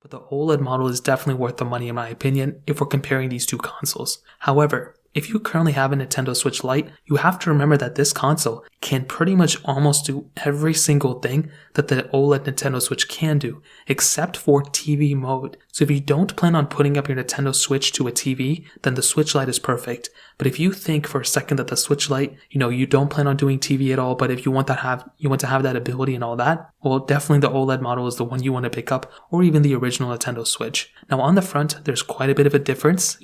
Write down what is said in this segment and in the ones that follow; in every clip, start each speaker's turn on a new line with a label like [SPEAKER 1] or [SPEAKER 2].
[SPEAKER 1] but the OLED model is definitely worth the money in my opinion if we're comparing these two consoles. However, if you currently have a Nintendo Switch Lite, you have to remember that this console can pretty much almost do every single thing that the OLED Nintendo Switch can do, except for TV mode. So if you don't plan on putting up your Nintendo Switch to a TV, then the Switch Lite is perfect. But if you think for a second that the Switch Lite, you don't plan on doing TV at all, but if you want to have that ability and all that, well, definitely the OLED model is the one you want to pick up, or even the original Nintendo Switch. Now on the front, there's quite a bit of a difference,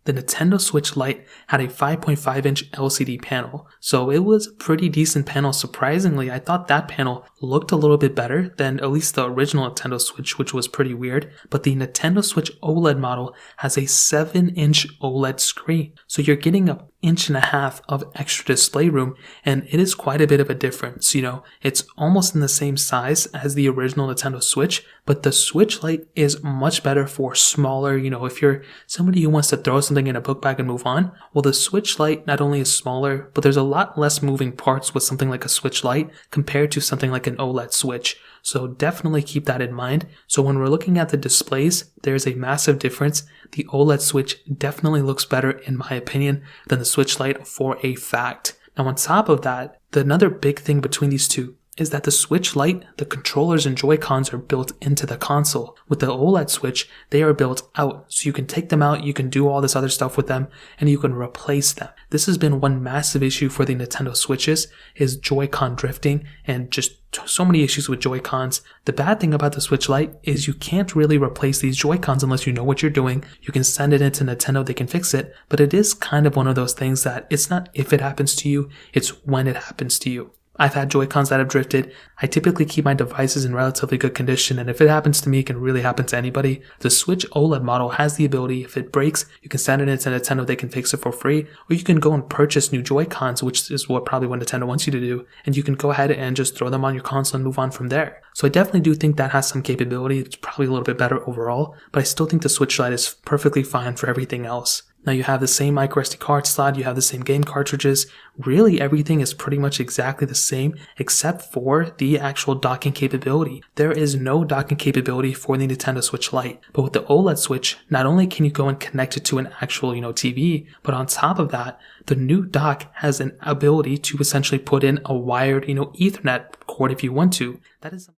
[SPEAKER 1] The Nintendo Switch Lite had a 5.5-inch LCD panel, so it was a pretty decent panel. Surprisingly, I thought that panel looked a little bit better than at least the original Nintendo Switch, which was pretty weird. But the Nintendo Switch OLED model has a 7-inch OLED screen, so you're getting an inch and a half of extra display room, and it is quite a bit of a difference. It's almost in the same size as the original Nintendo Switch, but the Switch Lite is much better for smaller, if you're somebody who wants to throw something in a book bag and move on. Well, the Switch Lite not only is smaller, but there's a lot less moving parts with something like a Switch Lite compared to something like an OLED Switch. So definitely keep that in mind. So when we're looking at the displays, there's a massive difference. The OLED Switch definitely looks better, in my opinion, than the Switch Lite for a fact. Now on top of that, another big thing between these two is that the Switch Lite, the controllers and Joy-Cons are built into the console. With the OLED Switch, they are built out. So you can take them out, you can do all this other stuff with them, and you can replace them. This has been one massive issue for the Nintendo Switches, is Joy-Con drifting and just so many issues with Joy-Cons. The bad thing about the Switch Lite is you can't really replace these Joy-Cons unless you know what you're doing. You can send it into Nintendo, they can fix it, but it is kind of one of those things that it's not if it happens to you, it's when it happens to you. I've had Joy-Cons that have drifted. I typically keep my devices in relatively good condition, and if it happens to me, it can really happen to anybody. The Switch OLED model has the ability, if it breaks, you can send it into Nintendo, they can fix it for free, or you can go and purchase new Joy-Cons, which is what Nintendo wants you to do, and you can go ahead and just throw them on your console and move on from there. So I definitely do think that has some capability. It's probably a little bit better overall, but I still think the Switch Lite is perfectly fine for everything else. Now you have the same microSD card slot, you have the same game cartridges. Really everything is pretty much exactly the same except for the actual docking capability. There is no docking capability for the Nintendo Switch Lite, but with the OLED Switch, not only can you go and connect it to an actual, TV, but on top of that, the new dock has an ability to essentially put in a wired, Ethernet cord if you want to. That is